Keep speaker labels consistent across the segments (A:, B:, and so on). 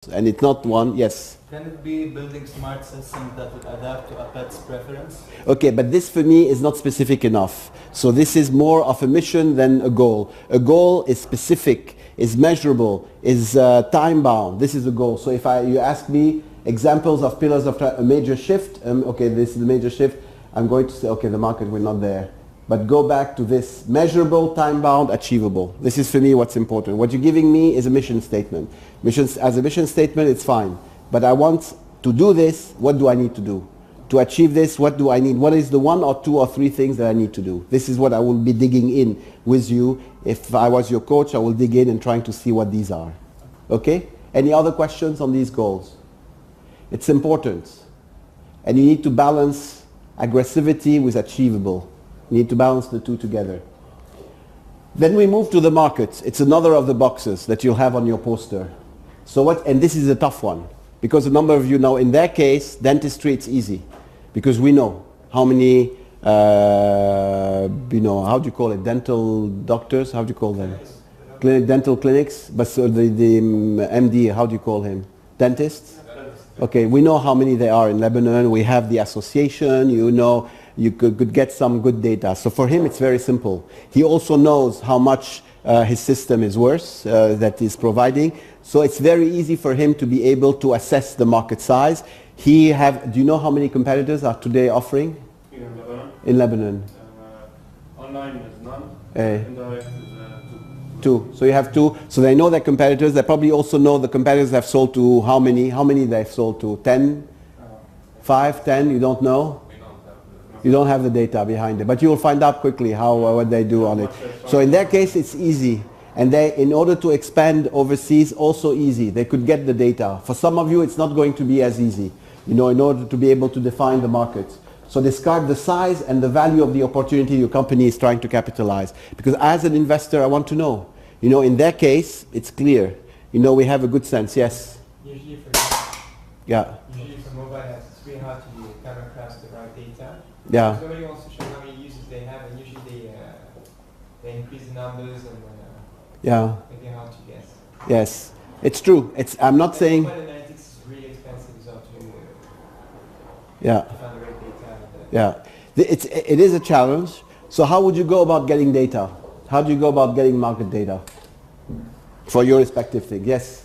A: and it's not one. Yes.
B: Can it be building smart systems that will adapt to a pet's preference?
A: Okay, but this for me is not specific enough. So this is more of a mission than a goal. A goal is specific, is measurable, is time-bound. This is a goal. So if you ask me examples of pillars of a major shift, okay, this is the major shift, I'm going to say, okay, the market will not there. But go back to this, measurable, time-bound, achievable. This is for me what's important. What you're giving me is a mission statement. As a mission statement, it's fine. But I want to do this, what do I need to do? To achieve this, what do I need? What is the 1 or 2 or 3 things that I need to do? This is what I will be digging in with you. If I was your coach, I will dig in and trying to see what these are. Okay? Any other questions on these goals? It's important. And you need to balance aggressivity with achievable. You need to balance the two together. Then we move to the market. It's another of the boxes that you'll have on your poster. So and this is a tough one. Because a number of you know, in their case, dentistry, it's easy. Because we know how many, how do you call it, dental doctors, how do you call them? Dental clinics, but so the MD, how do you call him? Dentists? Okay, we know how many there are in Lebanon. We have the association, you know, you could get some good data. So for him, it's very simple. He also knows how much his system is worth that he's providing. So it's very easy for him to be able to assess the market size. Do you know how many competitors are today offering?
C: In Lebanon?
A: In Lebanon.
C: Online is none. Indirect is
A: 2. So you have 2. So they know their competitors. They probably also know the competitors have sold to how many? How many they've sold to? 10? 5, 10? You don't know? You don't have the data behind it. But you will find out quickly what they do on it. So in their case, it's easy. And in order to expand overseas, also easy. They could get the data. For some of you, it's not going to be as easy, in order to be able to define the markets. So describe the size and the value of the opportunity your company is trying to capitalize. Because as an investor, I want to know. In their case, it's clear. We have a good sense. Yes?
D: Usually for mobile apps, it's really hard to come across the right data.
A: Yeah.
D: Somebody wants to show how many users they have, and usually they increase the numbers and make it hard to guess.
A: Yes, it's true. I'm not saying.
D: Mobile analytics is really expensive, so to find the right data.
A: It is a challenge. So how would you go about getting data? How do you go about getting market data for your respective thing? Yes.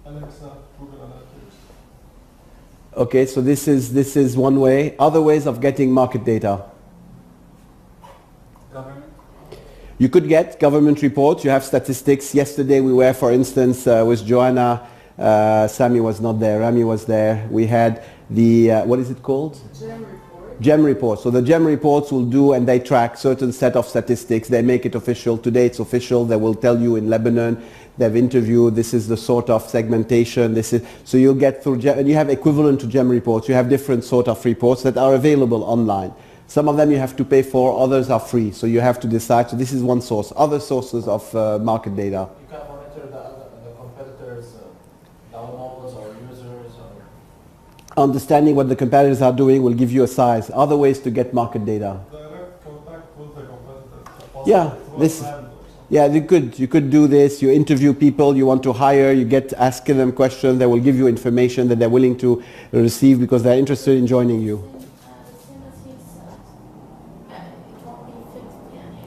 C: Alexa, Google Analytics.
A: Okay, so this is one way. Other ways of getting market data.
C: Government.
A: You could get government reports. You have statistics. Yesterday we were, for instance, with Joanna. Sami was not there. Rami was there. We had the what is it called? GEM report. So the GEM reports will do, and they track certain set of statistics. They make it official. Today it's official. They will tell you in Lebanon, they've interviewed, this is the sort of segmentation. So you'll get through GEM, and you have equivalent to GEM reports. You have different sort of reports that are available online. Some of them you have to pay for, others are free. So you have to decide. So this is one source. Other sources of market data.
E: You can monitor the competitors' downloads or users or...
A: Understanding what the competitors are doing will give you a size. Other ways to get market data.
C: Direct contact with the competitors.
A: You could do this. You interview people you want to hire. You get asking them questions. They will give you information that they're willing to receive because they're interested in joining you.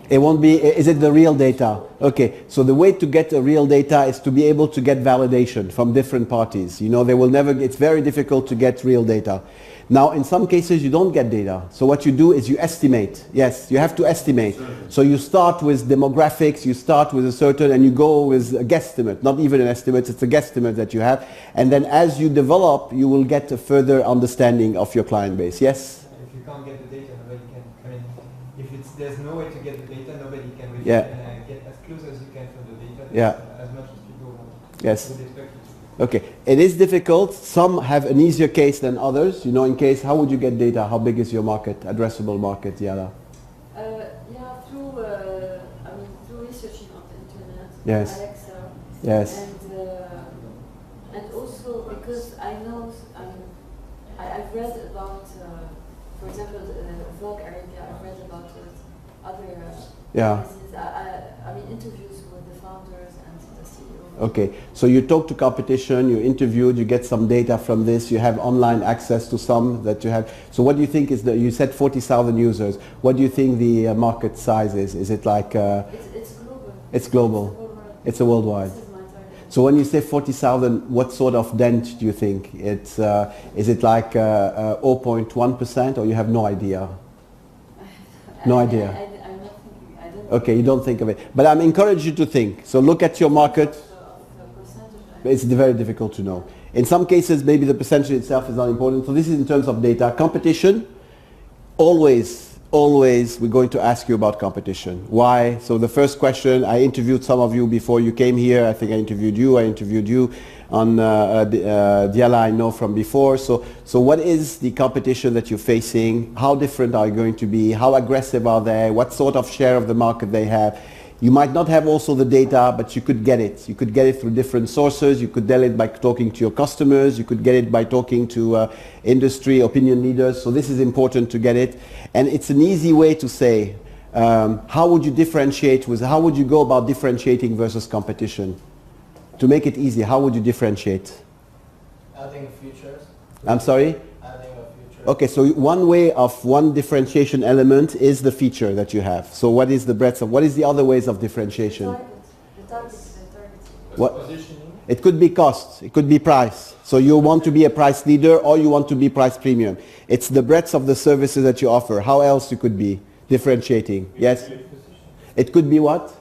A: It won't be, is it the real data? Okay, so the way to get the real data is to be able to get validation from different parties. They will never, it's very difficult to get real data. Now, in some cases, you don't get data. So what you do is you estimate. Yes, you have to estimate. So you start with demographics, you start with a certain, and you go with a guesstimate. Not even an estimate, it's a guesstimate that you have. And then as you develop, you will get a further understanding of your client base. Yes?
D: If you can't get the data, nobody can. There's no way to get the data, nobody can really get as close as you can from the data. As much as people would expect you to.
A: Okay, it is difficult. Some have an easier case than others. In case, how would you get data? How big is your market, addressable market, Yara?
F: Through researching on the internet.
A: Yes.
F: Alexa.
A: Yes.
F: And also because I know, I've read about, for example, Vogue Arabia. I've read about other businesses. Interviews with the founders and the CEO.
A: Okay, so you talk to competition, you interviewed, you get some data from this, you have online access to some that you have. So what do you think is you said 40,000 users. What do you think the market size is? Is it like...
F: It's global.
A: It's global. It's a worldwide.
F: This is my target.
A: So when you say 40,000, what sort of dent do you think? It's, is it like 0.1% or you have no idea? No idea.
F: I'm not thinking, I don't
A: Okay, you don't think of it. But I'm encouraging you to think. So look at your market. It's very difficult to know. In some cases, maybe the percentage itself is not important. So this is in terms of data. Competition, always we're going to ask you about competition. Why? So the first question, I interviewed some of you before you came here. I think I interviewed you on Diala, I know from before. So what is the competition that you're facing? How different are you going to be? How aggressive are they? What sort of share of the market they have? You might not have also the data, but you could get it. You could get it through different sources. You could get it by talking to your customers. You could get it by talking to industry opinion leaders. So this is important to get it. And it's an easy way to say, how would you differentiate how would you go about differentiating versus competition? To make it easy, how would you differentiate?
E: Adding features.
A: I'm sorry?
E: Adding a feature.
A: Okay, so one differentiation element is the feature that you have. So what is the breadth of, what is the other ways of differentiation?
F: The target.
A: What?
C: Positioning.
A: It could be cost, it could be price. So you want to be a price leader or you want to be price premium. It's the breadth of the services that you offer. How else you could be differentiating? Yes? It could be what?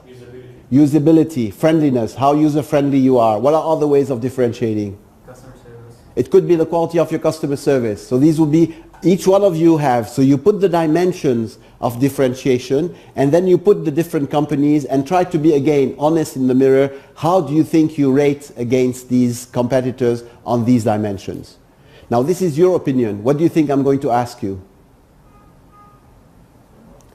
A: Usability, friendliness, how user-friendly you are. What are other ways of differentiating?
B: Customer service.
A: It could be the quality of your customer service. So these will be, each one of you have, so you put the dimensions of differentiation and then you put the different companies and try to be, again, honest in the mirror. How do you think you rate against these competitors on these dimensions? Now this is your opinion. What do you think I'm going to ask you?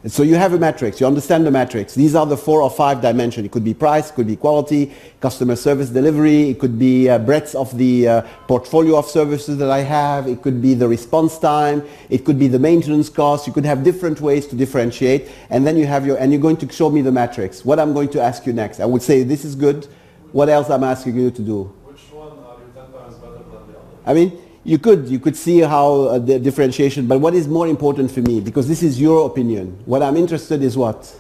A: So you have a matrix, you understand the matrix. These are the 4 or 5 dimensions. It could be price, it could be quality, customer service delivery, it could be breadth of the portfolio of services that I have, it could be the response time, it could be the maintenance cost. You could have different ways to differentiate, and then you have and you're going to show me the matrix. What I'm going to ask you next. I would say this is good. What else I'm asking you to do?
C: Which one are you 10 times better than the other?
A: I mean, you could see how the differentiation, but what is more important for me, because this is your opinion. What I'm interested is what?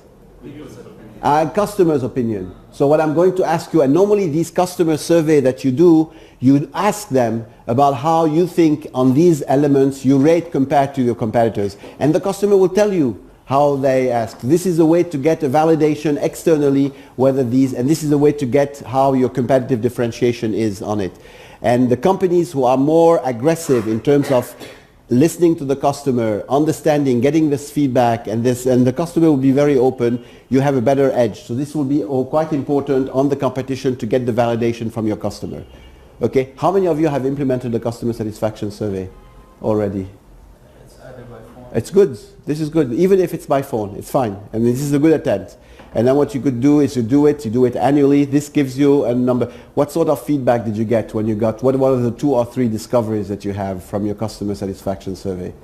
A: Customer's opinion. So what I'm going to ask you, and normally these customer survey that you do, you ask them about how you think on these elements you rate compared to your competitors. And the customer will tell you how they ask. This is a way to get a validation externally, and this is a way to get how your competitive differentiation is on it. And the companies who are more aggressive in terms of listening to the customer, understanding, getting this feedback, and the customer will be very open, you have a better edge. So this will be quite important on the competition to get the validation from your customer. Okay, how many of you have implemented the customer satisfaction survey already?
B: It's either by phone.
A: It's good. This is good. Even if it's by phone, it's fine. I mean, this is a good attempt. And then what you could do is you do it annually. This gives you a number. What sort of feedback did you get when you got, what are the 2 or 3 discoveries that you have from your customer satisfaction survey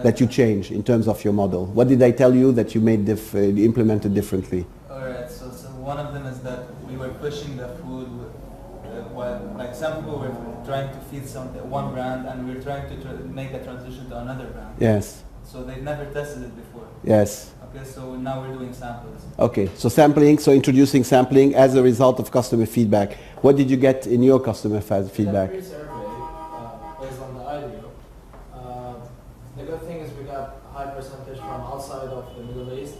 A: that you change in terms of your model? What did they tell you that you made implemented differently?
B: Alright, so one of them is that we were pushing the food with, like some people were trying to feed one brand and we were trying to make a transition to another brand.
A: Yes.
B: So they've never tested it before.
A: Yes.
B: Okay, so now we're doing samples.
A: Okay, so sampling, so introducing sampling as a result of customer feedback. What did you get in your customer feedback?
E: In that survey, based on the idea, the good thing is we got a high percentage from outside of the Middle East,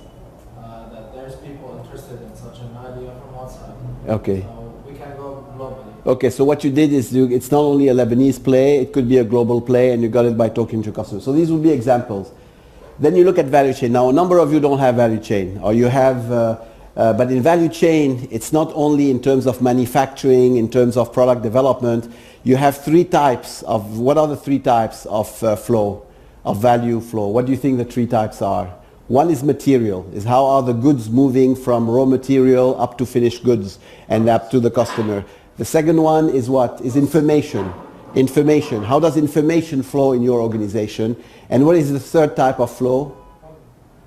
E: that there's people interested in such an idea from outside.
A: Okay.
E: So we can go globally.
A: Okay, so what you did is it's not only a Lebanese play, it could be a global play, and you got it by talking to customers. So these will be examples. Then you look at value chain. Now, a number of you don't have value chain, or you have, but in value chain, it's not only in terms of manufacturing, in terms of product development. You have 3 types of, what are the 3 types of flow, of value flow? What do you think the 3 types are? One is material, is how are the goods moving from raw material up to finished goods and up to the customer. The second one is what? Is information. Information. How does information flow in your organization? And what is the third type of flow?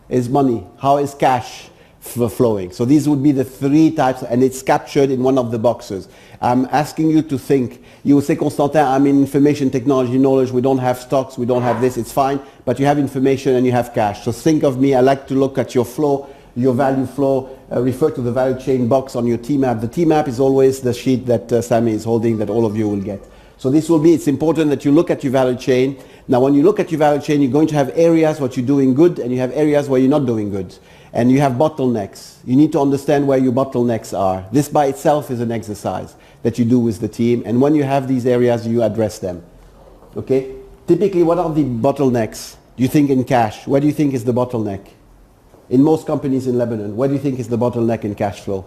A: Is money. How is cash flowing. So these would be the three types, and it's captured in one of the boxes. I'm asking you to think. You will say, Constantin, I'm in information technology knowledge, we don't have stocks, we don't have this, it's fine, but you have information and you have cash. So think of me, I like to look at your flow, your value flow, refer to the value chain box on your T-map. The T-map is always the sheet that Sammy is holding that all of you will get. So this will be, it's important that you look at your value chain. Now when you look at your value chain, you're going to have areas what you're doing good and you have areas where you're not doing good. And you have bottlenecks. You need to understand where your bottlenecks are. This by itself is an exercise that you do with the team. And when you have these areas, you address them. Okay? Typically, what are the bottlenecks? Do you think in cash? Where do you think is the bottleneck? In most companies in Lebanon, where do you think is the bottleneck in cash flow?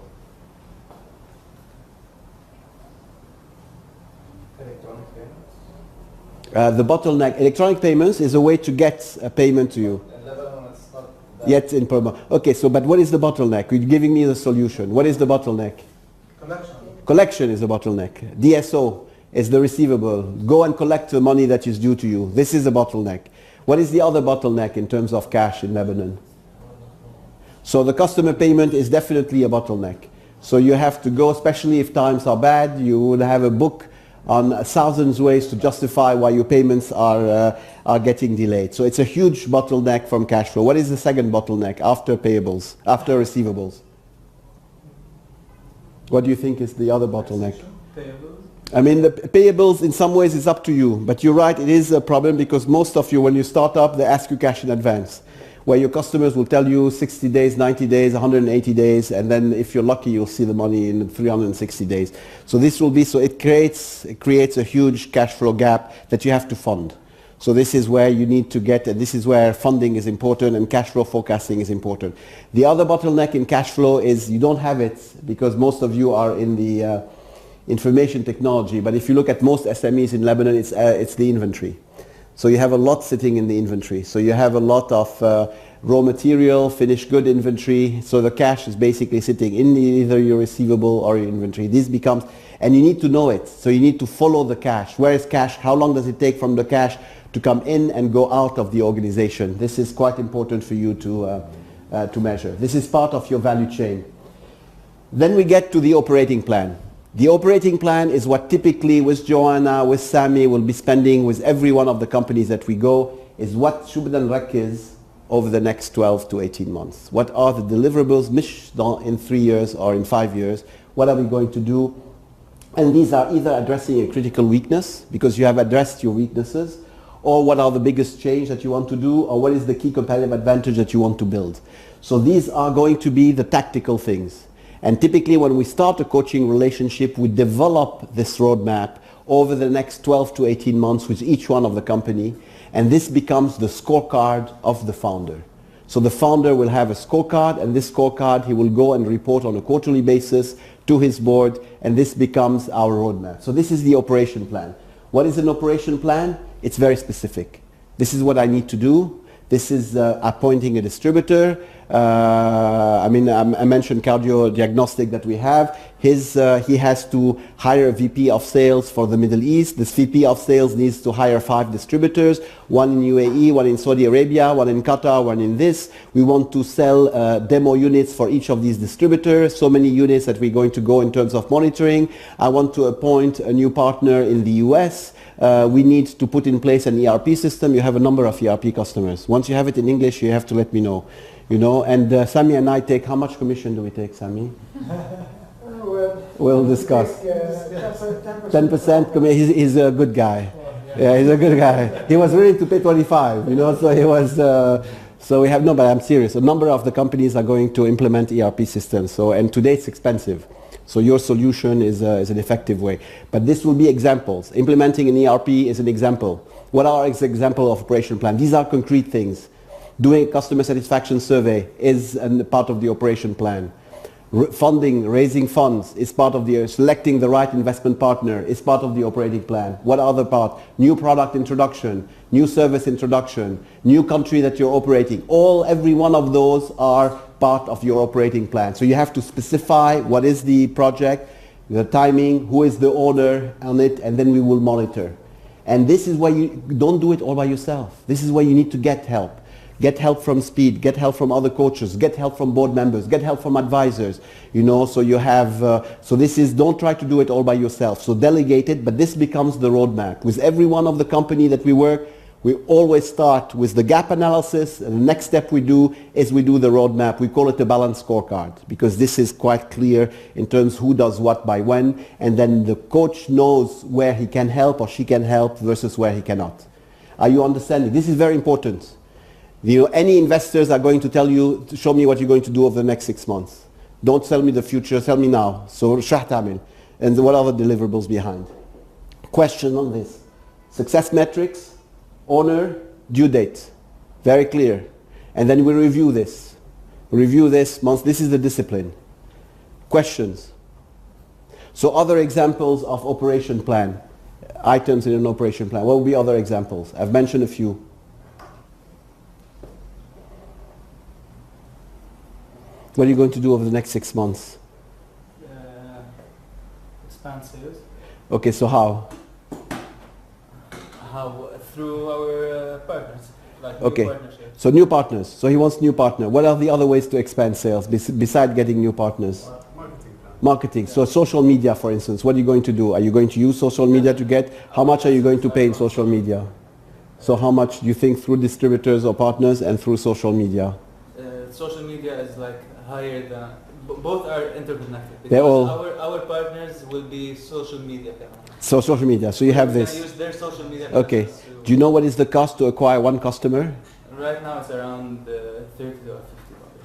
D: Electronic payments.
A: The bottleneck, electronic payments is a way to get a payment to you.
E: In Lebanon, it's not that.
A: Yet in Burma. Okay, so but what is the bottleneck? You're giving me the solution. What is the bottleneck?
D: Collection.
A: Collection is the bottleneck. DSO is the receivable. Go and collect the money that is due to you. This is a bottleneck. What is the other bottleneck in terms of cash in Lebanon? So the customer payment is definitely a bottleneck. So you have to go, especially if times are bad, you will have a book on thousands ways to justify why your payments are getting delayed. So it's a huge bottleneck from cash flow. What is the second bottleneck after payables, after receivables? What do you think is the other bottleneck?
D: Payables.
A: I mean, the payables in some ways is up to you, but you're right, it is a problem because most of you, when you start up, they ask you cash in advance, where your customers will tell you 60 days, 90 days, 180 days, and then if you're lucky, you'll see the money in 360 days. So this will be, so it creates a huge cash flow gap that you have to fund. So this is where you need to get, and this is where funding is important and cash flow forecasting is important. The other bottleneck in cash flow is you don't have it because most of you are in the information technology, but if you look at most SMEs in Lebanon, it's the inventory. So you have a lot sitting in the inventory. So you have a lot of raw material, finished good inventory. So the cash is basically sitting in either your receivable or your inventory. This becomes, and you need to know it. So you need to follow the cash. Where is cash? How long does it take from the cash to come in and go out of the organization? This is quite important for you to measure. This is part of your value chain. Then we get to the operating plan. The operating plan is what typically with Joanna, with Sammy, we'll be spending with every one of the companies that we go, is what should be is over the next 12 to 18 months. What are the deliverables in 3 years or in 5 years? What are we going to do? And these are either addressing a critical weakness, because you have addressed your weaknesses, or what are the biggest change that you want to do, or what is the key competitive advantage that you want to build. So these are going to be the tactical things. And typically when we start a coaching relationship, we develop this roadmap over the next 12 to 18 months with each one of the company. And this becomes the scorecard of the founder. So the founder will have a scorecard, and this scorecard he will go and report on a quarterly basis to his board, and this becomes our roadmap. So this is the operation plan. What is an operation plan? It's very specific. This is what I need to do. This is appointing a distributor. I mentioned cardio diagnostic that we have. He has to hire a VP of sales for the Middle East. This VP of sales needs to hire 5 distributors, one in UAE, one in Saudi Arabia, one in Qatar, one in this. We want to sell demo units for each of these distributors, so many units that we're going to go in terms of monitoring. I want to appoint a new partner in the US. We need to put in place an ERP system. You have a number of ERP customers. Once you have it in English, you have to let me know. You know, and Sammy and I take, how much commission do we take, Sammy? We'll discuss. 10%. He's a good guy. Yeah, he's a good guy. He was willing to pay 25, you know, so he was, so we have, no, but I'm serious. A number of the companies are going to implement ERP systems. So, and today it's expensive. So your solution is an effective way. But this will be examples. Implementing an ERP is an example. What are examples of operation plan? These are concrete things. Doing a customer satisfaction survey is a part of the operation plan. Funding, raising funds is part of the, selecting the right investment partner is part of the operating plan. What other part? New product introduction, new service introduction, new country that you're operating. Every one of those are part of your operating plan. So you have to specify what is the project, the timing, who is the owner on it, and then we will monitor. And this is why you don't do it all by yourself. This is why you need to get help. Get help from Speed, get help from other coaches, get help from board members, get help from advisors. You know, so you have, so this is, don't try to do it all by yourself. So delegate it, but this becomes the roadmap. With every one of the company that we work, we always start with the gap analysis, and the next step we do is we do the roadmap. We call it the balanced scorecard, because this is quite clear in terms who does what by when, and then the coach knows where he can help or she can help versus where he cannot. Are you understanding? This is very important. You know, any investors are going to tell you, to show me what you're going to do over the next 6 months. Don't tell me the future, tell me now. So, شو تعمل? And what are the deliverables behind? Question on this. Success metrics, owner, due date. Very clear. And then we review this. Review this month. This is the discipline. Questions. So other examples of operation plan. Items in an operation plan. What would be other examples? I've mentioned a few. What are you going to do over the next 6 months?
B: Expand sales.
A: Okay, so how?
B: How? Through our partners. Like
A: Okay.
B: new partnerships.
A: So new partners. So he wants new partner. What are the other ways to expand sales besides getting new partners?
C: Marketing plan.
A: Marketing. So social media, for instance. What are you going to do? Are you going to use social media to get? How much are you going to pay in social media? So how much do you think through distributors or partners and through social media?
B: Social media is like higher than both are interconnected.
A: They're all-
B: Our partners will be social media companies.
A: So social media. So you have
B: We
A: this.
B: can use their social media.
A: Okay.
B: partners to-
A: Do you know what is the cost to acquire one customer?
B: Right now it's around $30 or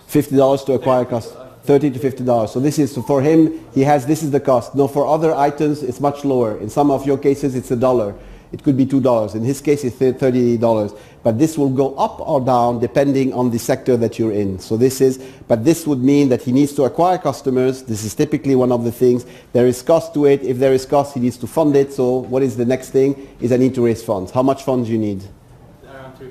A: $50 to acquire a customer. $30 to $50. So this is, for him, he has, this is the cost. No, for other items, it's much lower. In some of your cases, it's $1. It could be $2. In his case, it's $30. But this will go up or down depending on the sector that you're in. So this is, but this would mean that he needs to acquire customers. This is typically one of the things. There is cost to it. If there is cost, he needs to fund it. So what is the next thing? Is I need to raise funds. How much funds do you need?
B: around $350,000.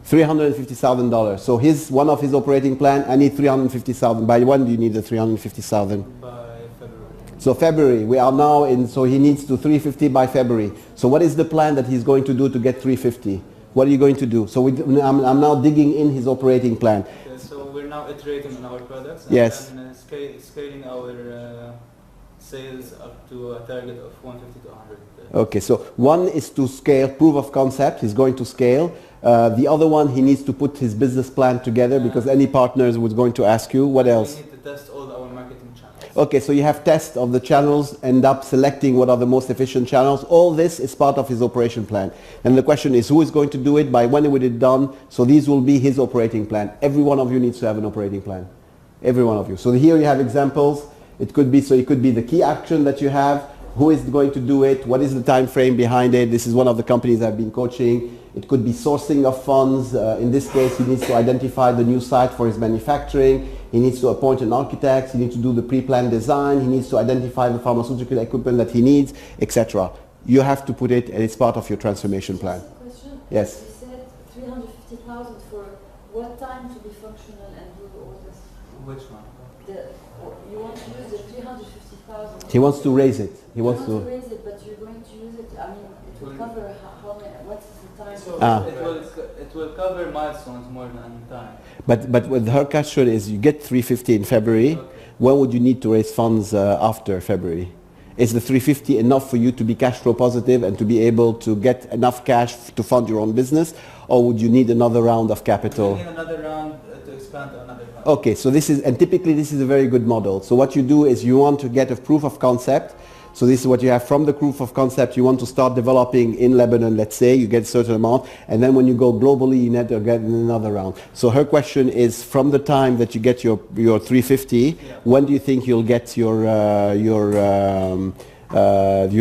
A: $350,000. So one of his operating plan, I need $350,000. By when do you need the $350,000?
B: By February.
A: So February, we are now in, so he needs to 350 by February. So what is the plan that he's going to do to get 350? What are you going to do? So I'm now digging in his operating plan.
B: Okay, so we're now iterating on our products and
A: Yes.
B: then scaling our sales up to a target of 150 to 100.
A: Okay, so one is to scale, proof of concept, he's going to scale. The other one, he needs to put his business plan together because any partners was going to ask you. What else?
B: We need to test all our marketing channels.
A: Okay, so you have tests of the channels, end up selecting what are the most efficient channels. All this is part of his operation plan. And the question is, who is going to do it? By when will it done? So these will be his operating plan. Every one of you needs to have an operating plan. Every one of you. So here you have examples. It could be, so it could be the key action that you have. Who is going to do it? What is the time frame behind it? This is one of the companies I've been coaching. It could be sourcing of funds. In this case, he needs to identify the new site for his manufacturing. He needs to appoint an architect. He needs to do the pre-planned design. He needs to identify the pharmaceutical equipment that he needs, etc. You have to put it, and it's part of your transformation plan.
F: Just a question.
A: Yes.
F: You said 350,000 for what time to be functional and do all this?
B: Which one?
F: You want to use the 350,000.
A: He wants to raise it. He
F: You
A: wants
F: want
A: to.
F: raise it, but you're going to use it. I mean, it will cover how many? What's the time?
B: So
A: Ah.
B: it will cover milestones more than time.
A: But with her question is, you get 350 in February.
B: Okay.
A: When would you need to raise funds after February? Is the 350 enough for you to be cash flow positive and to be able to get enough cash to fund your own business, or would you need another round of capital?
B: We need another round to expand to another round.
A: Okay, so this is, and typically this is a very good model. So what you do is you want to get a proof of concept. So this is what you have from the proof of concept. You want to start developing in Lebanon, let's say, you get a certain amount, and then when you go globally, you need to get another round. So her question is, from the time that you get your 350,
B: Yeah.
A: when do you think you'll get your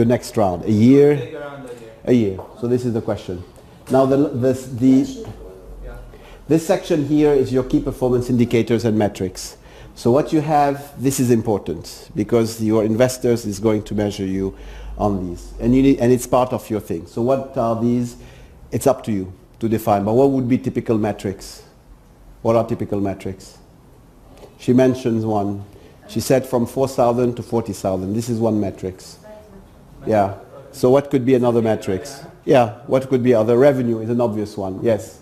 A: next round? A year?
B: Take around a year.
A: A year. So this is the question. Now
B: Yeah.
A: this section here is your key performance indicators and metrics. So what you have, this is important because your investors is going to measure you on these, and it's part of your thing. So what are these? It's up to you to define. But what would be typical metrics? What are typical metrics? She mentions one. She said from 4,000 to 40,000. This is one metrics. Yeah. So what could be another metrics? Yeah. What could be other? Revenue is an obvious one. Yes.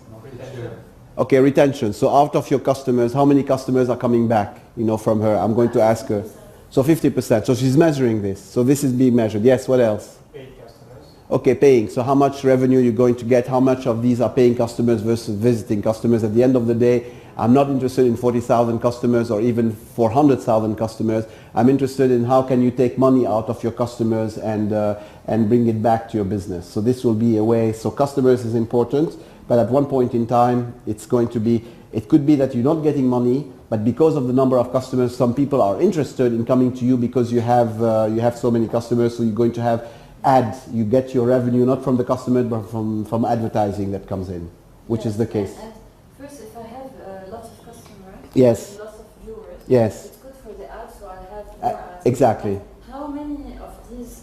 A: Okay, retention. So out of your customers, how many customers are coming back, from her? I'm going to ask her. So 50%. So she's measuring this. So this is being measured. Yes, what else?
C: Paid customers.
A: Okay, paying. So how much revenue you're going to get? How much of these are paying customers versus visiting customers? At the end of the day, I'm not interested in 40,000 customers or even 400,000 customers. I'm interested in how can you take money out of your customers and bring it back to your business. So this will be a way. So customers is important, but at one point in time, it could be that you're not getting money, but because of the number of customers, some people are interested in coming to you because you have so many customers. So you're going to have ads. You get your revenue not from the customer, but from advertising that comes in, which is the case.
F: And first, if I have lots of customers,
A: Yes.
F: lots of viewers,
A: Yes.
F: it's good for the ads, so I have more ads.
A: Exactly.
F: How many of these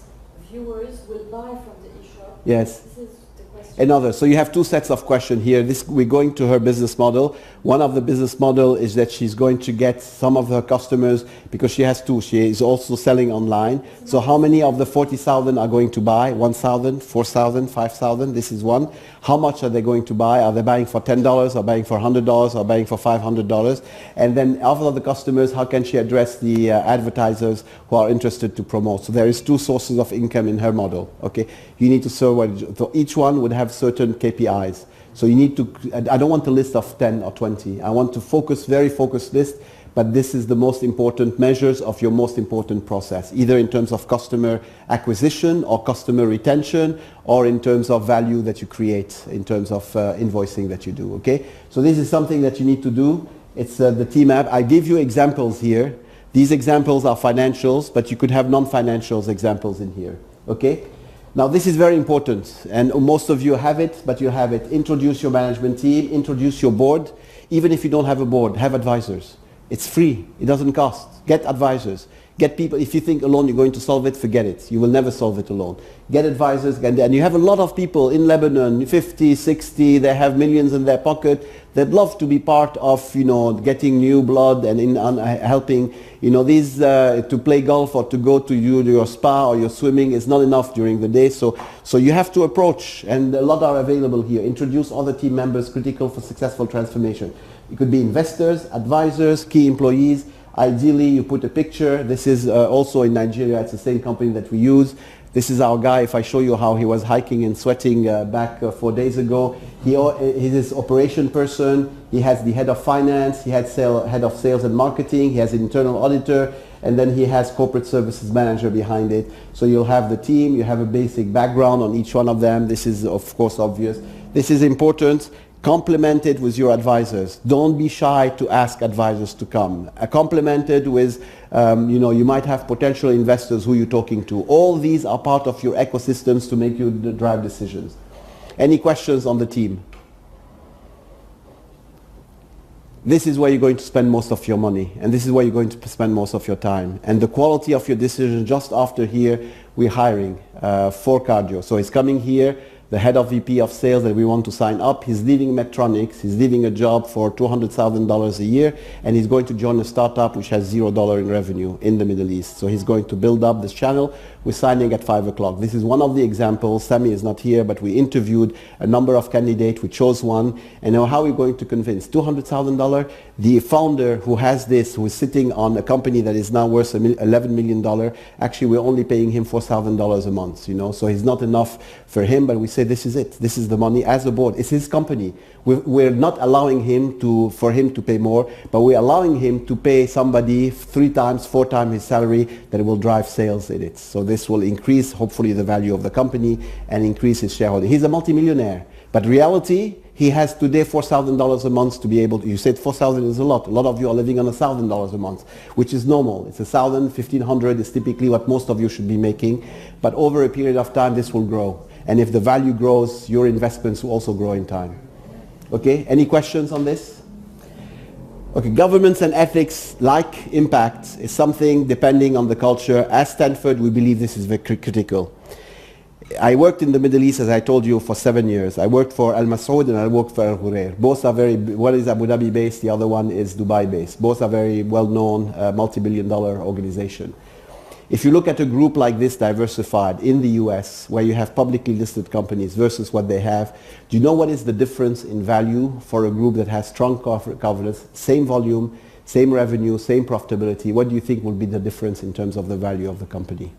F: viewers will buy from the e-shop?
A: Yes.
F: This is the question.
A: Another. So you have two sets of questions here. We're going to her business model. One of the business model is that she's going to get some of her customers, because she has two. She is also selling online. So how many of the 40,000 are going to buy? 1,000, 4,000, 5,000? This is one. How much are they going to buy? Are they buying for $10 or buying for $100 or buying for $500? And then of the customers, how can she address the advertisers who are interested to promote? So there is two sources of income in her model. Okay, you need to serve. So each one would have certain KPIs. So you need to, I don't want a list of 10 or 20. I want to very focused list, but this is the most important measures of your most important process, either in terms of customer acquisition or customer retention, or in terms of value that you create, in terms of invoicing that you do, okay? So this is something that you need to do. It's the team app. I give you examples here. These examples are financials, but you could have non-financials examples in here, okay? Now this is very important, and most of you have it, but you have it. Introduce your management team, introduce your board. Even if you don't have a board, have advisors. It's free, it doesn't cost. Get advisors. Get people. If you think alone you're going to solve it, forget it. You will never solve it alone. Get advisors, and you have a lot of people in Lebanon, 50, 60, they have millions in their pocket. They'd love to be part of, getting new blood and helping, these to play golf or to go to your spa or your swimming is not enough during the day. So you have to approach, and a lot are available here. Introduce other team members critical for successful transformation. It could be investors, advisors, key employees. Ideally, you put a picture. This is also in Nigeria. It's the same company that we use. This is our guy. If I show you how he was hiking and sweating back 4 days ago, he's his operation person. He has the head of finance. He has head of sales and marketing. He has an internal auditor, and then he has corporate services manager behind it. So you'll have the team. You have a basic background on each one of them. This is, of course, obvious. This is important. Complement it with your advisors. Don't be shy to ask advisors to come. Complement it with, you might have potential investors who you're talking to. All these are part of your ecosystems to make you drive decisions. Any questions on the team? This is where you're going to spend most of your money, and this is where you're going to spend most of your time. And the quality of your decision, just after here, we're hiring for cardio. So he's coming here, the head of VP of sales that we want to sign up. He's leaving Medtronics. He's leaving a job for $200,000 a year, and he's going to join a startup which has $0 in revenue in the Middle East. So he's going to build up this channel. We're signing at 5 o'clock. This is one of the examples. Sami is not here, but we interviewed a number of candidates. We chose one. And now how are we going to convince? $200,000? The founder who has this, who is sitting on a company that is now worth $11 million, actually we're only paying him $4,000 a month, so he's not enough for him, but we say this is it. This is the money as a board. It's his company. We're not allowing for him to pay more, but we're allowing him to pay somebody 3 times, 4 times his salary that will drive sales in it. So this will increase, hopefully, the value of the company and increase his shareholding. He's a multimillionaire, but reality, he has today $4,000 a month to be able to, you said 4,000 is a lot. A lot of you are living on $1,000 a month, which is normal. It's 1,000, 1,500 is typically what most of you should be making. But over a period of time, this will grow. And if the value grows, your investments will also grow in time. Okay, any questions on this? Okay, governance and ethics, like impact, is something depending on the culture. At Stanford, we believe this is very critical. I worked in the Middle East, as I told you, for 7 years. I worked for Al Masoud and I worked for Al Ghurair. Both are one is Abu Dhabi based, the other one is Dubai based. Both are very well known, multi-billion-dollar organization. If you look at a group like this, Diversified, in the US, where you have publicly listed companies versus what they have, do you know what is the difference in value for a group that has strong governance, same volume, same revenue, same profitability? What do you think will be the difference in terms of the value of the company?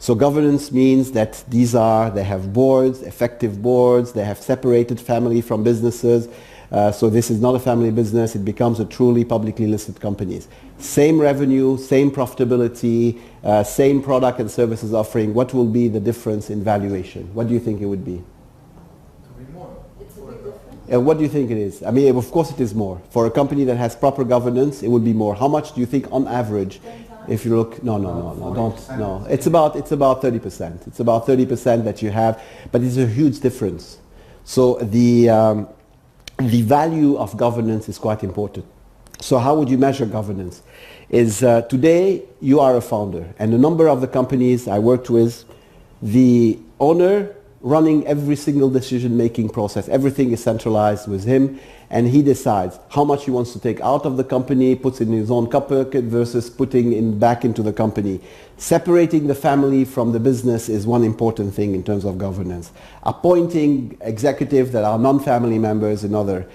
A: So governance means that they have boards, effective boards, they have separated family from businesses. So this is not a family business, it becomes a truly publicly listed company. Same revenue, same profitability, same product and services offering. What will be the difference in valuation? What do you think it would be?
F: It's a big difference.
A: What do you think it is? I mean, of course it is more. For a company that has proper governance, it would be more. How much do you think on average? If you look, no, don't, no. It's about 30%. It's about 30% that you have, but it's a huge difference. So the value of governance is quite important. So how would you measure governance? Is today you are a founder, and a number of the companies I worked with, the owner running every single decision-making process. Everything is centralized with him, and he decides how much he wants to take out of the company, puts in his own pocket versus putting in back into the company. Separating the family from the business is one important thing in terms of governance. Appointing executives that are non-family members, another.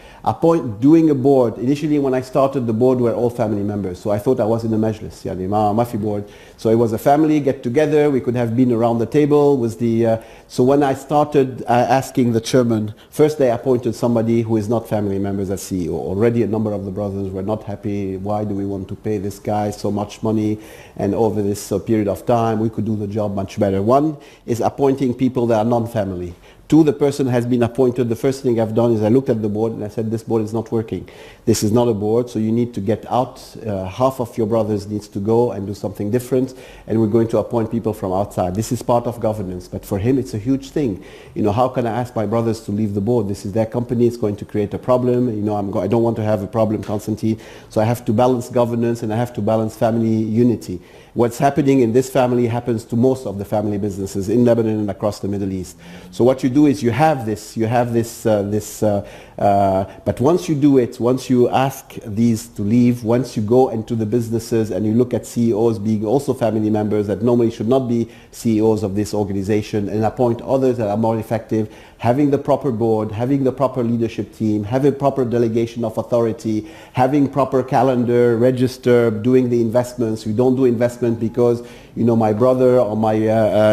A: Doing a board. Initially when I started, the board were all family members, so I thought I was in a majlis, yani mafi board. So it was a family get together, we could have been around the table with the... so when I started asking the chairman, first they appointed somebody who is not family members as CEO. Already a number of the brothers were not happy. Why do we want to pay this guy so much money? And over this period of time, we could do the job much better. One is appointing people that are non-family. Two, the person has been appointed. The first thing I've done is I looked at the board and I said, this board is not working. This is not a board, so you need to get out. Half of your brothers needs to go and do something different, and we're going to appoint people from outside. This is part of governance, but for him it's a huge thing. You know, how can I ask my brothers to leave the board? This is their company, it's going to create a problem. You know, I don't want to have a problem, Constantin, so I have to balance governance and I have to balance family unity. What's happening in this family happens to most of the family businesses in Lebanon and across the Middle East. So what you do is you have this, but once you do it, once you ask these to leave, once you go into the businesses and you look at CEOs being also family members that normally should not be CEOs of this organization, and appoint others that are more effective, having the proper board, having the proper leadership team, having proper delegation of authority, having proper calendar, register, doing the investments. We don't do investment because, you know, my brother or my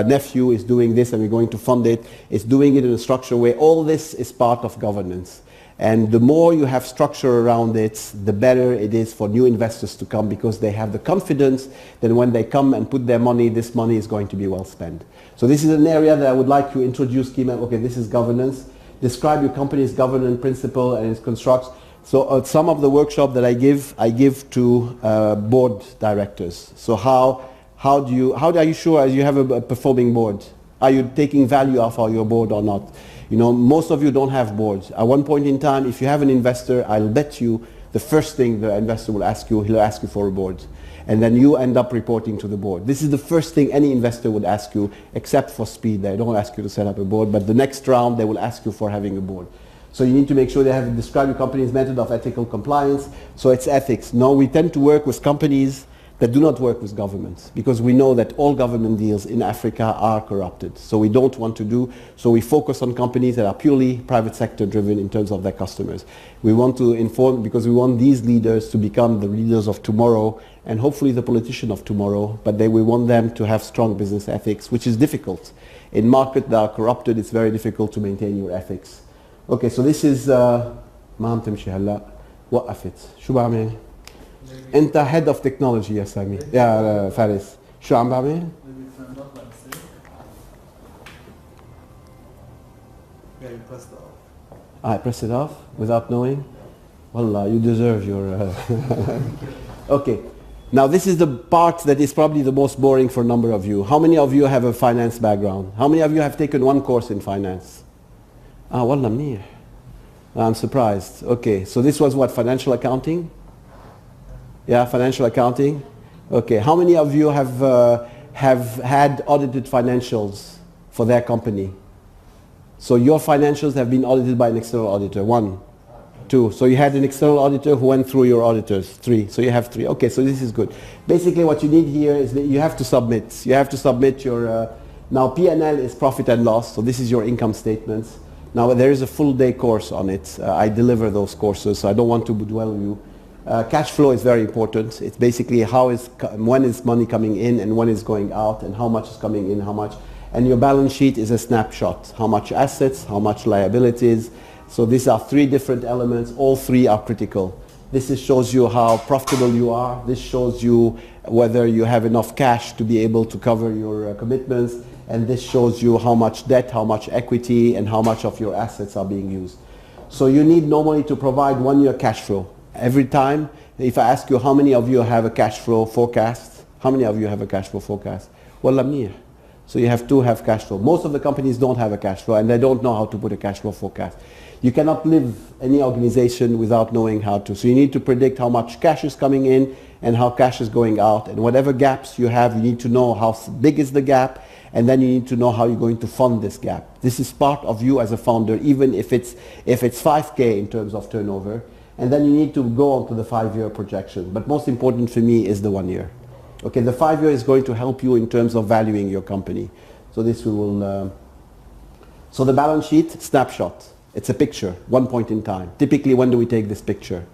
A: nephew is doing this and we're going to fund it. It's doing it in a structured way. All this is part of governance. And the more you have structure around it, the better it is for new investors to come, because they have the confidence that when they come and put their money, this money is going to be well spent. So this is an area that I would like to introduce. Okay, this is governance. Describe your company's governance principle and its constructs. So some of the workshop that I give to board directors. So how are you sure as you have a performing board? Are you taking value off of your board or not? You know, most of you don't have boards. At one point in time, if you have an investor, I'll bet you the first thing the investor will ask you, he'll ask you for a board. And then you end up reporting to the board. This is the first thing any investor would ask you, except for speed. They don't ask you to set up a board, but the next round they will ask you for having a board. So you need to make sure they have described your company's method of ethical compliance. So it's ethics. No, we tend to work with companies that do not work with governments, because we know that all government deals in Africa are corrupted. So we don't want to do, so we focus on companies that are purely private sector driven in terms of their customers. We want to inform, because we want these leaders to become the leaders of tomorrow and hopefully the politician of tomorrow, but we want them to have strong business ethics, which is difficult. In markets that are corrupted, it's very difficult to maintain your ethics. Okay, so this is, ما عم تمشي هلا وقفت شو بعمل؟ انت head of technology يا سامي يا فارس شو عم بعمل؟
B: Yeah, you press it off.
A: I press it off without knowing? Wallah, you deserve your... Okay, now this is the part that is probably the most boring for a number of you. How many of you have a finance background? How many of you have taken one course in finance? Wallah منيح. I'm surprised. Okay, so this was what, financial accounting? Yeah, financial accounting. Okay, how many of you have had audited financials for their company? So your financials have been audited by an external auditor. One. 2. So you had an external auditor who went through your auditors. 3. So you have 3. Okay, so this is good. Basically what you need here is that you have to submit. You have to submit your... now P&L is profit and loss, so this is your income statements. Now there is a full day course on it. I deliver those courses, so I don't want to dwell on you. Cash flow is very important. It's basically when is money coming in and when is going out and how much is coming in, how much. And your balance sheet is a snapshot. How much assets, how much liabilities. So these are 3 different elements. All 3 are critical. This shows you how profitable you are. This shows you whether you have enough cash to be able to cover your commitments. And this shows you how much debt, how much equity, and how much of your assets are being used. So you need normally to provide 1 year cash flow. Every time, if I ask you how many of you have a cash flow forecast, how many of you have a cash flow forecast? Well, منيح. So you have to have cash flow. Most of the companies don't have a cash flow and they don't know how to put a cash flow forecast. You cannot live any organization without knowing how to. So you need to predict how much cash is coming in and how cash is going out. And whatever gaps you have, you need to know how big is the gap, and then you need to know how you're going to fund this gap. This is part of you as a founder, even if it's 5K in terms of turnover. And then you need to go on to the 5-year projection. But most important for me is the 1 year. Okay, the 5 year is going to help you in terms of valuing your company. So this we will... So the balance sheet, snapshot. It's a picture, one point in time. Typically, when do we take this picture?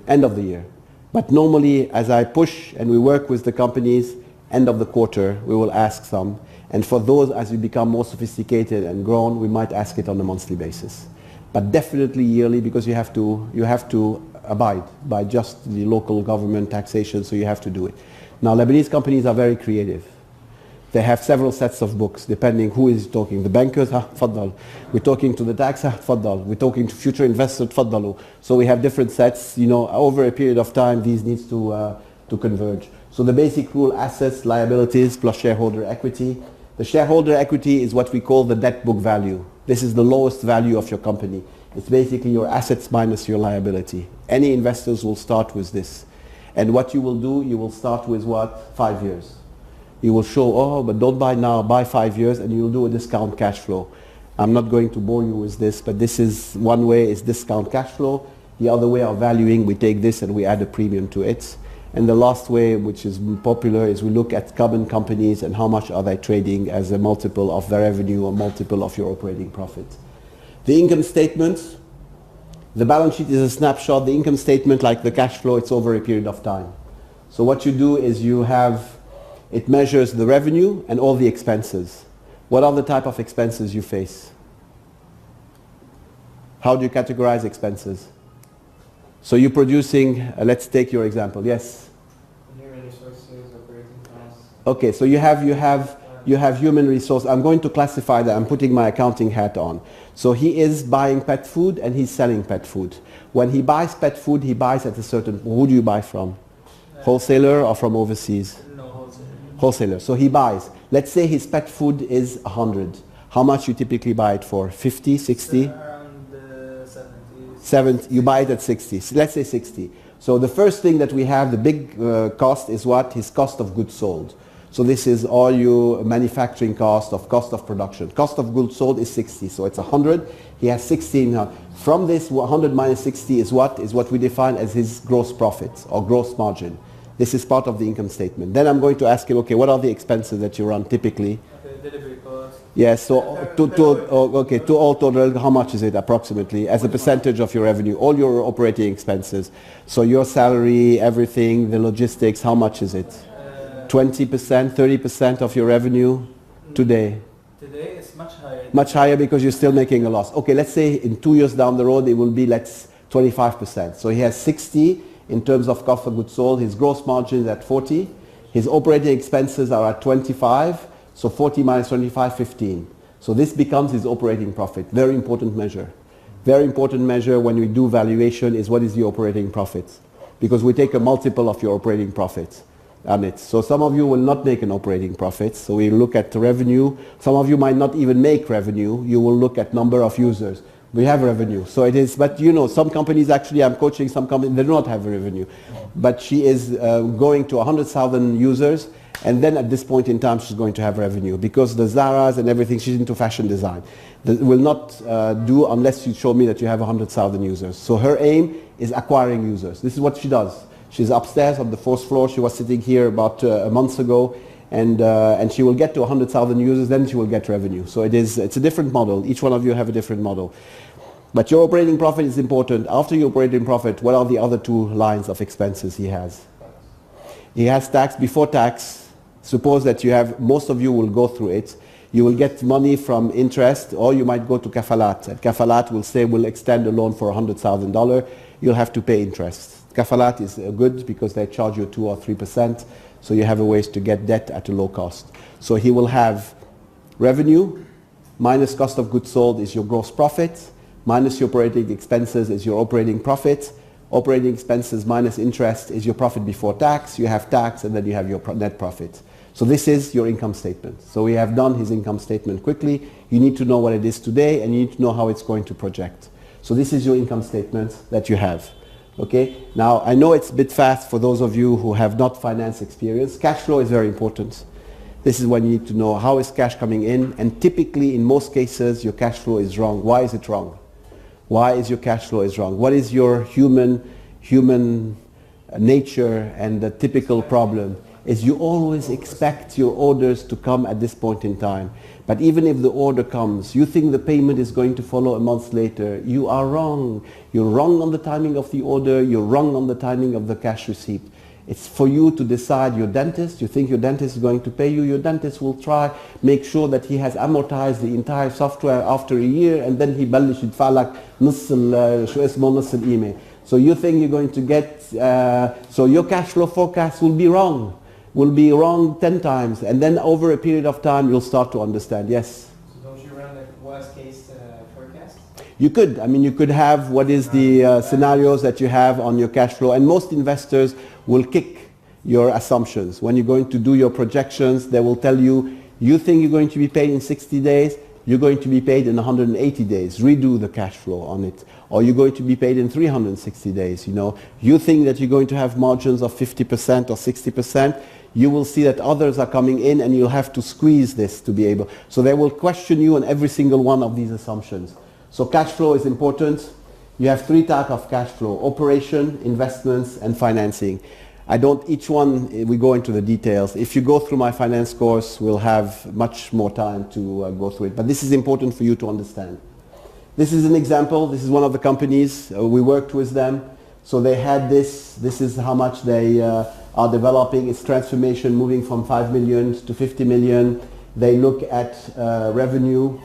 A: End of the year. But normally, as I push and we work with the companies, end of the quarter, we will ask some. And for those, as we become more sophisticated and grown, we might ask it on a monthly basis. But definitely yearly, because you have to abide by just the local government taxation, so you have to do it. Now, Lebanese companies are very creative. They have several sets of books, depending who is talking. The bankers, تفضل. We're talking to the tax, تفضل. We're talking to future investors, تفضلوا. So we have different sets. You know, over a period of time, these needs to converge. So the basic rule: assets, liabilities, plus shareholder equity. The shareholder equity is what we call the debt book value. This is the lowest value of your company. It's basically your assets minus your liability. Any investors will start with this. And what you will do, you will start with what? 5 years. You will show, oh, but don't buy now, buy 5 years, and you'll do a discount cash flow. I'm not going to bore you with this, but this is one way is discount cash flow. The other way of valuing, we take this and we add a premium to it. And the last way, which is popular, is we look at common companies and how much are they trading as a multiple of their revenue or multiple of your operating profit. The income statement, the balance sheet is a snapshot. The income statement, like the cash flow, it's over a period of time. So what you do is it measures the revenue and all the expenses. What are the type of expenses you face? How do you categorize expenses? So you're producing, let's take your example. Yes?
D: Human resources, operating costs.
A: Okay, so you have human resource. I'm going to classify that. I'm putting my accounting hat on. So he is buying pet food and he's selling pet food. When he buys pet food, he buys at a certain... Who do you buy from? Wholesaler or from overseas? Wholesaler. So he buys. Let's say his pet food is 100. How much you typically buy it for? 50, 60?
B: Around 70.
A: 70. You buy it at 60. Let's say 60. So the first thing that we have, the big cost is what? His cost of goods sold. So this is all your manufacturing cost of production. Cost of goods sold is 60. So it's 100. He has 16. From this, 100 minus 60 is what? Is what we define as his gross profit or gross margin. This is part of the income statement. Then I'm going to ask him, okay, what are the expenses that you run typically?
B: Okay, delivery costs.
A: Yes, so to all total, how much is it approximately as a percentage of your revenue? All your operating expenses. So your salary, everything, the logistics, how much is it? 20%, 30% of your revenue today?
B: Today it's much higher.
A: Much higher because you're still making a loss. Okay, let's say in 2 years down the road it will be 25%. So he has 60 in terms of cost of goods sold. His gross margin is at 40. His operating expenses are at 25. So 40 minus 25, 15. So this becomes his operating profit. Very important measure. Very important measure when we do valuation is what is the operating profit. Because we take a multiple of your operating profit on it. So some of you will not make an operating profit. So we look at the revenue. Some of you might not even make revenue. You will look at number of users. We have revenue. So it is, but you know, some companies actually, I'm coaching some companies, they do not have revenue. But she is going to 100,000 users And then at this point in time, she's going to have revenue because the Zaras and everything, she's into fashion design. That will not do unless you show me that you have 100,000 users. So her aim is acquiring users. This is what she does. She's upstairs on the 4th floor. She was sitting here about a month ago, and she will get to 100,000 users, then she will get revenue. So it's a different model. Each one of you have a different model. But your operating profit is important. After your operating profit, what are the other two lines of expenses he has? He has tax. Before tax, suppose that you have, most of you will go through it. You will get money from interest, or you might go to kafalat. And kafalat will say, we'll extend a loan for $100,000. You'll have to pay interest. Kafalat is good because they charge you 2 or 3%. So you have a ways to get debt at a low cost. So he will have revenue minus cost of goods sold is your gross profit, minus your operating expenses is your operating profit. Operating expenses minus interest is your profit before tax. You have tax, and then you have your net profit. So this is your income statement. So we have done his income statement quickly. You need to know what it is today, and you need to know how it's going to project. So this is your income statement that you have. Okay. Now I know it's a bit fast for those of you who have not finance experience. Cash flow is very important. This is when you need to know how is cash coming in, and typically in most cases your cash flow is wrong. Why is it wrong? Why is your cash flow is wrong? What is your human nature, and the typical problem is you always expect your orders to come at this point in time. But even if the order comes, you think the payment is going to follow a month later. You are wrong. You're wrong on the timing of the order. You're wrong on the timing of the cash receipt. It's for you to decide. Your dentist, you think your dentist is going to pay you. Your dentist will try, make sure that he has amortized the entire software after a year, and then he بلش يدفع لك نص شو اسمه نص القيمة. So you think you're going to get, so your cash flow forecast will be wrong. Will be wrong 10 times, and then over a period of time you'll start to understand. Yes?
D: So don't you run a worst case forecast?
A: You could. I mean, you could have what is the scenarios that you have on your cash flow, and most investors will kick your assumptions. When you're going to do your projections, they will tell you, you think you're going to be paid in 60 days, you're going to be paid in 180 days. Redo the cash flow on it. Or you're going to be paid in 360 days. You think that you're going to have margins of 50% or 60%. You will see that others are coming in, and you'll have to squeeze this to be able. So they will question you on every single one of these assumptions. So cash flow is important. You have 3 types of cash flow: operation, investments, and financing. Each one, we go into the details. If you go through my finance course, we'll have much more time to go through it. But this is important for you to understand. This is an example. This is one of the companies. We worked with them. So they had this. This is how much they are developing. It's transformation, moving from 5 million to 50 million. They look at revenue,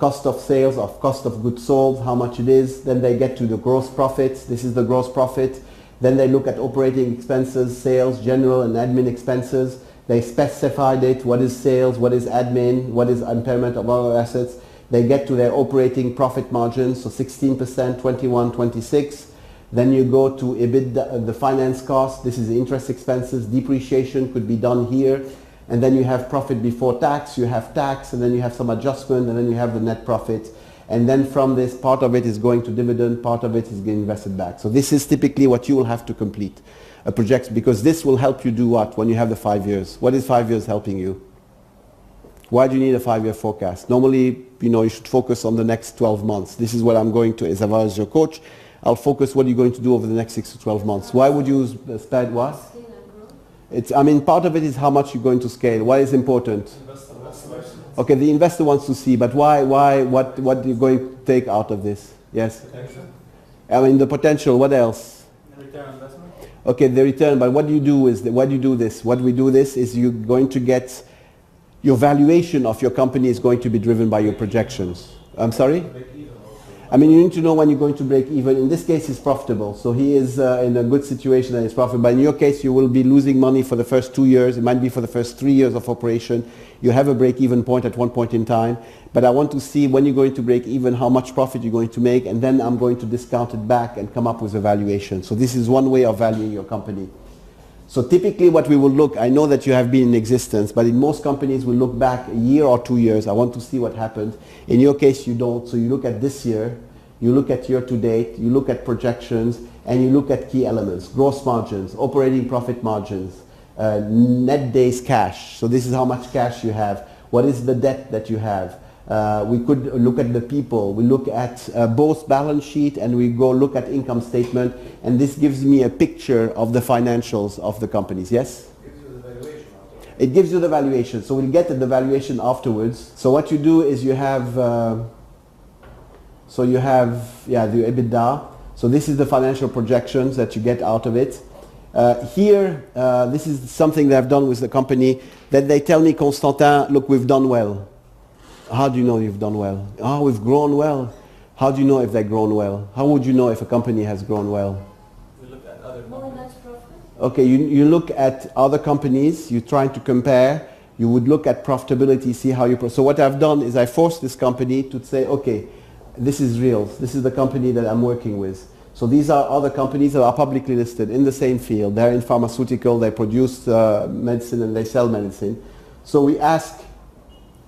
A: cost of sales, of cost of goods sold, how much it is. Then they get to the gross profit. This is the gross profit. Then they look at operating expenses, sales, general and admin expenses. They specified it. What is sales? What is admin? What is impairment of other assets? They get to their operating profit margins, so 16%, 21, 26. Then you go to EBITDA, the finance cost. This is the interest expenses. Depreciation could be done here. And then you have profit before tax. You have tax, and then you have some adjustment, and then you have the net profit. And then from this, part of it is going to dividend, part of it is getting invested back. So this is typically what you will have to complete a project, because this will help you do what when you have the 5 years. What is 5 years helping you? Why do you need a 5-year forecast? Normally, you should focus on the next 12 months. This is what I'm going to, as far as your coach, I'll focus what you're going to do over the next 6 to 12 months. Why would you spend what? Part of it is how much you're going to scale. What is important? Okay, the investor wants to see, but why, what are you going to take out of this? Yes?
C: Potential.
A: The potential, what else?
B: The return on investment.
A: Okay, the return, but what do you do is, why do you do this? What we do this is you're going to get, your valuation of your company is going to be driven by your projections. I'm sorry? You need to know when you're going to break even. In this case, he's profitable. So he is in a good situation and he's profitable. But in your case, you will be losing money for the first 2 years. It might be for the first 3 years of operation. You have a break-even point at one point in time. But I want to see when you're going to break even, how much profit you're going to make, and then I'm going to discount it back and come up with a valuation. So this is one way of valuing your company. So typically what we will look, I know that you have been in existence, but in most companies we'll look back a year or 2 years. I want to see what happened. In your case you don't, so you look at this year, you look at year to date, you look at projections, and you look at key elements: gross margins, operating profit margins, net days cash. So this is how much cash you have. What is the debt that you have? We could look at the people. We look at both balance sheet and we go look at income statement, and this gives me a picture of the financials of the companies. Yes? It gives you the valuation. So we'll get at the valuation afterwards. So what you do is you have, the EBITDA. So this is the financial projections that you get out of it. Here, this is something that I've done with the company, that they tell me, Constantin, look, we've done well. How do you know you've done well? Oh, we've grown well. How do you know if they've grown well? How would you know if a company has grown well?
B: We look at other
F: More
B: companies.
F: net profit?
A: Okay, you look at other companies, you're trying to compare, you would look at profitability, see how you... So what I've done is I forced this company to say, okay, this is real. This is the company that I'm working with. So these are other companies that are publicly listed in the same field. They're in pharmaceutical, they produce medicine and they sell medicine. So we ask,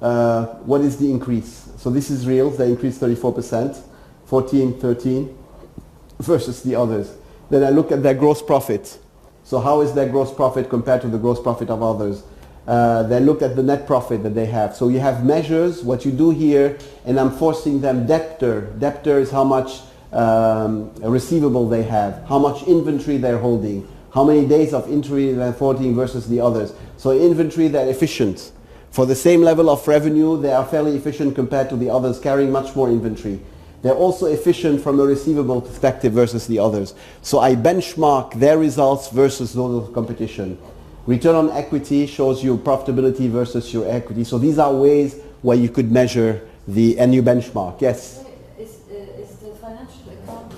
A: what is the increase? So this is real, they increased 34%, 14, 13, versus the others. Then I look at their gross profit. So how is their gross profit compared to the gross profit of others? Then look at the net profit that they have. So you have measures, what you do here, and I'm forcing them debtor. Debtor is how much receivable they have, how much inventory they're holding, how many days of inventory they're holding versus the others. So inventory, they're efficient. For the same level of revenue, they are fairly efficient compared to the others, carrying much more inventory. They're also efficient from a receivable perspective versus the others. So I benchmark their results versus those of competition. Return on equity shows you profitability versus your equity. So these are ways where you could measure and you benchmark. Yes?
F: Is the financial account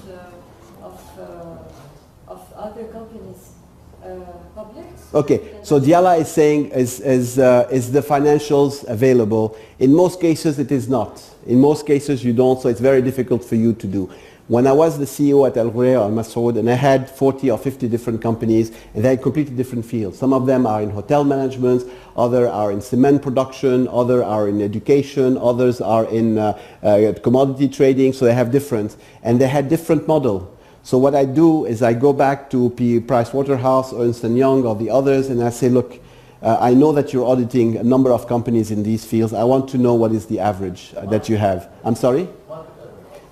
F: of other companies public?
A: Okay, so Diala is saying, is the financials available? In most cases it is not. In most cases you don't, so it's very difficult for you to do. When I was the CEO at Al Ghurair Al Masoud, and I had 40 or 50 different companies, and they had completely different fields. Some of them are in hotel management, others are in cement production, others are in education, others are in commodity trading, so they have different, and they had different model. So what I do is I go back to Price Waterhouse or Ernst & Young or the others, and I say, look, I know that you're auditing a number of companies in these fields. I want to know what is the average that you have. I'm sorry?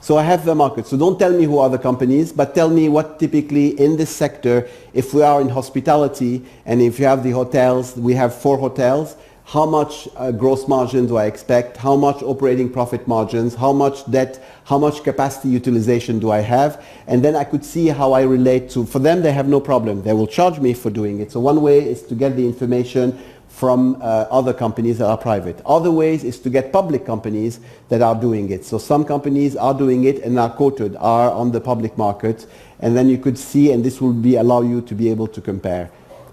A: So I have the market. So don't tell me who are the companies, but tell me what typically in this sector, if we are in hospitality and if you have the hotels, we have 4 hotels, how much gross margin do I expect? How much operating profit margins? How much debt? How much capacity utilization do I have? And then I could see how I relate to, for them they have no problem. They will charge me for doing it. So one way is to get the information from other companies that are private. Other ways is to get public companies that are doing it. So some companies are doing it and are quoted, are on the public market, and then you could see, and this will allow you to be able to compare.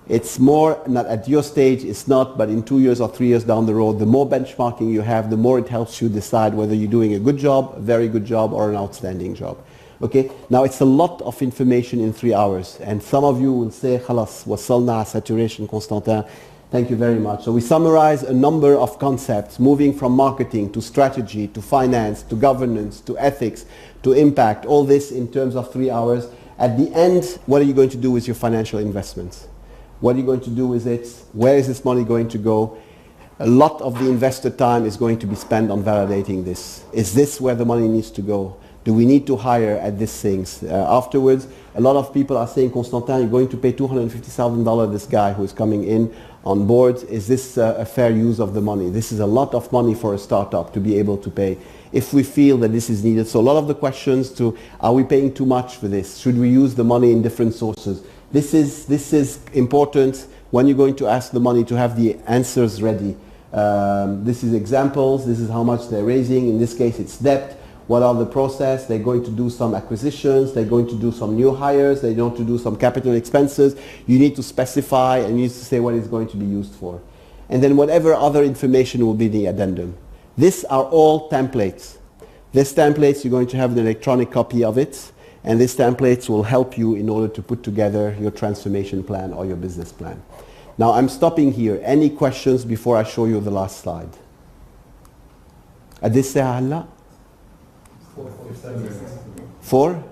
A: It's more, not at your stage, it's not, but in 2 years or 3 years down the road, the more benchmarking you have, the more it helps you decide whether you're doing a good job, a very good job, or an outstanding job. Okay, now it's a lot of information in 3 hours, and some of you will say, خلاص, وصلنا على saturation, Constantin. Thank you very much. So we summarize a number of concepts, moving from marketing to strategy, to finance, to governance, to ethics, to impact, all this in terms of 3 hours. At the end, what are you going to do with your financial investments? What are you going to do with it? Where is this money going to go? A lot of the investor time is going to be spent on validating this. Is this where the money needs to go? Do we need to hire at these things? Afterwards, a lot of people are saying, Constantin, you're going to pay $250,000 this guy who is coming in on board. Is this a fair use of the money? This is a lot of money for a startup to be able to pay if we feel that this is needed. So a lot of the questions to, are we paying too much for this? Should we use the money in different sources? This is important when you're going to ask the money to have the answers ready. This is examples. This is how much they're raising. In this case, it's debt. What are the process? They're going to do some acquisitions. They're going to do some new hires. They're going to do some capital expenses. You need to specify and you need to say what it's going to be used for. And then whatever other information will be the addendum. These are all templates. These templates, you're going to have an electronic copy of it. And these templates will help you in order to put together your transformation plan or your business plan. Now I'm stopping here. Any questions before I show you the last slide? قد الساعة هلا؟ 4?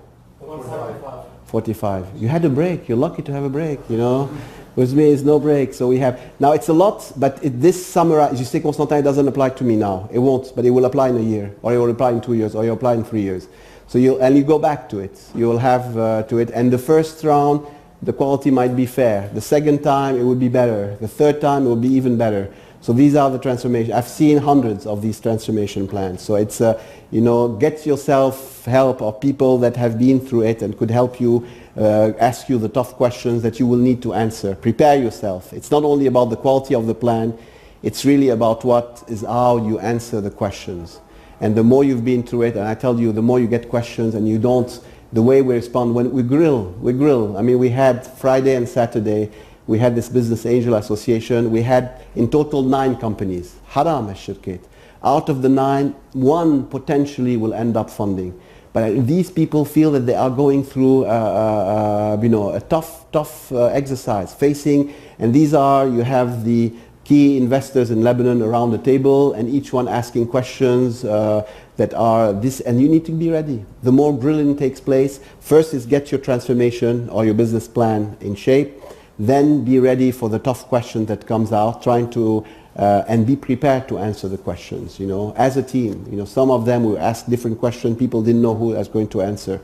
A: 45. You had a break. You're lucky to have a break, you know. With me is no break. So we have, now it's a lot, but this summarize, you say, Constantin, it doesn't apply to me now. It won't, but it will apply in a year, or it will apply in 2 years, or it will apply in 3 years. So you go back to it. You will have to it. And the first round, the quality might be fair. The second time, it would be better. The third time, it will be even better. So these are the transformations. I've seen hundreds of these transformation plans. So it's, get yourself help of people that have been through it and could help you, ask you the tough questions that you will need to answer. Prepare yourself. It's not only about the quality of the plan, it's really about how you answer the questions. And the more you've been through it, and I tell you, the more you get questions and you don't, the way we respond, when we grill. I mean, we had Friday and Saturday, we had this Business Angel Association. We had in total 9 companies. Haram al-shirkat. Out of the 9, 1 potentially will end up funding. But these people feel that they are going through a tough exercise, facing, and these are, you have the key investors in Lebanon around the table, and each one asking questions that are this, and you need to be ready. The more grilling takes place, first is get your transformation or your business plan in shape, then be ready for the tough question that comes out, trying to, and be prepared to answer the questions, as a team. Some of them will ask different questions, people didn't know who was going to answer.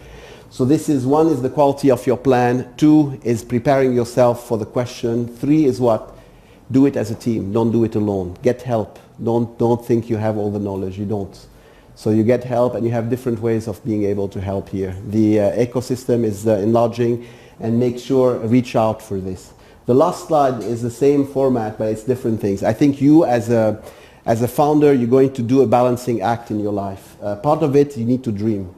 A: So this is, 1 is the quality of your plan, 2 is preparing yourself for the question, 3 is what? Do it as a team, don't do it alone. Get help, don't think you have all the knowledge, you don't. So you get help, and you have different ways of being able to help here. The ecosystem is enlarging, and make sure, reach out for this. The last slide is the same format, but it's different things. I think you as a founder, you're going to do a balancing act in your life. Part of it, you need to dream.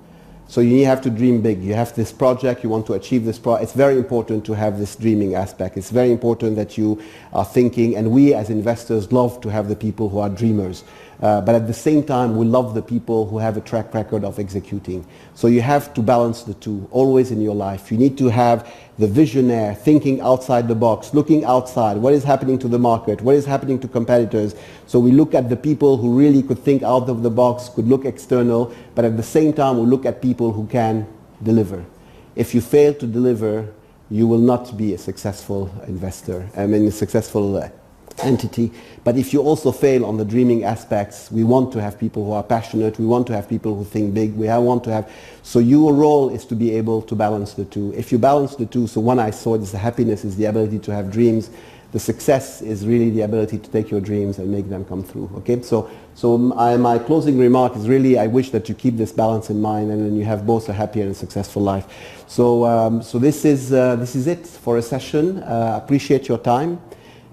A: So you have to dream big. You have this project, you want to achieve this project. It's very important to have this dreaming aspect. It's very important that you are thinking, and we as investors love to have the people who are dreamers. But at the same time, we love the people who have a track record of executing. So you have to balance the two, always in your life. You need to have the visionaire, thinking outside the box, looking outside. What is happening to the market? What is happening to competitors? So we look at the people who really could think out of the box, could look external, but at the same time, we look at people who can deliver. If you fail to deliver, you will not be a successful investor, a successful entity. But if you also fail on the dreaming aspects, we want to have people who are passionate, we want to have people who think big, so your role is to be able to balance the two. If you balance the two, so one I saw is the happiness is the ability to have dreams, the success is really the ability to take your dreams and make them come through. Okay, so my closing remark is really, I wish that you keep this balance in mind, and then you have both a happy and a successful life. So this is it for a session. Appreciate your time.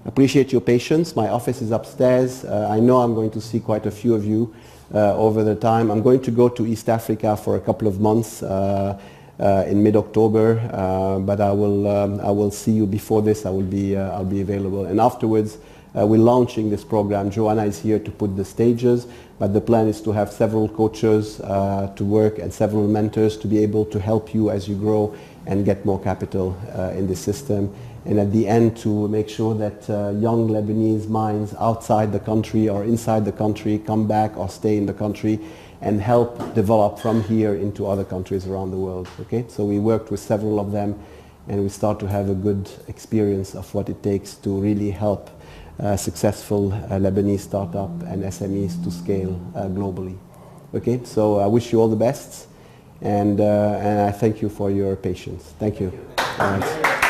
A: Appreciate your patience. My office is upstairs. I know I'm going to see quite a few of you over the time. I'm going to go to East Africa for a couple of months in mid-October, but I will see you before this. I'll be available, and afterwards we're launching this program. Joanna is here to put the stages, but the plan is to have several coaches to work and several mentors to be able to help you as you grow and get more capital in the system. And at the end, to make sure that young Lebanese minds outside the country or inside the country come back or stay in the country and help develop from here into other countries around the world. Okay, so we worked with several of them, and we start to have a good experience of what it takes to really help successful Lebanese startup and SMEs to scale globally. Okay, so I wish you all the best, and I thank you for your patience. Thank you. All right.